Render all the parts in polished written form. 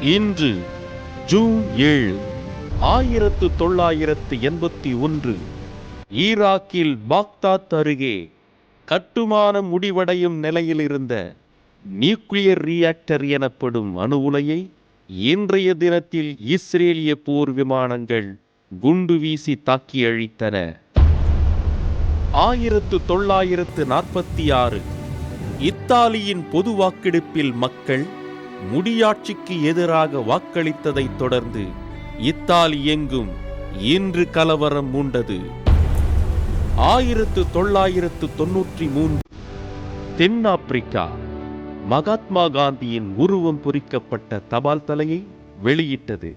இன்று ஜூன் 7, 1981 ஈராக்கில் பாக்தாத் அருகே கட்டுமானம் முடிவடையும் நிலையில் இருந்த நியூக்ளியர் ரியாக்டர் எனப்படும் அணு உலையை இன்றைய தினத்தில் இஸ்ரேலிய போர் விமானங்கள் குண்டு வீசி தாக்கி அழித்தன. 1946 இத்தாலியின் பொது வாக்கெடுப்பில் மக்கள் முடியாட்சிக்கு எதிராக வாக்களித்ததைத் தொடர்ந்து இத்தாலி எங்கும் இன்று கலவரம் மூண்டது. 1993 தென்னாப்பிரிக்கா மகாத்மா காந்தியின் உருவம் பொறிக்கப்பட்ட தபால் தலையை வெளியிட்டது.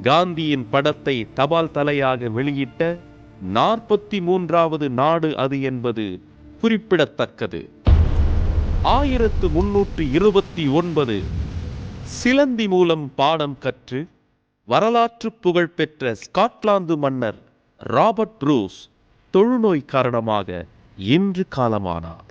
காந்தியின் படத்தை தபால் தலையாக வெளியிட்ட 43வது நாடு அது என்பது குறிப்பிடத்தக்கது. 1329 சிலந்தி மூலம் பாடம் கற்று வரலாற்று புகழ்பெற்ற ஸ்காட்லாந்து மன்னர் ராபர்ட் புரூஸ் தொழுநோய் காரணமாக இன்று காலமானார்.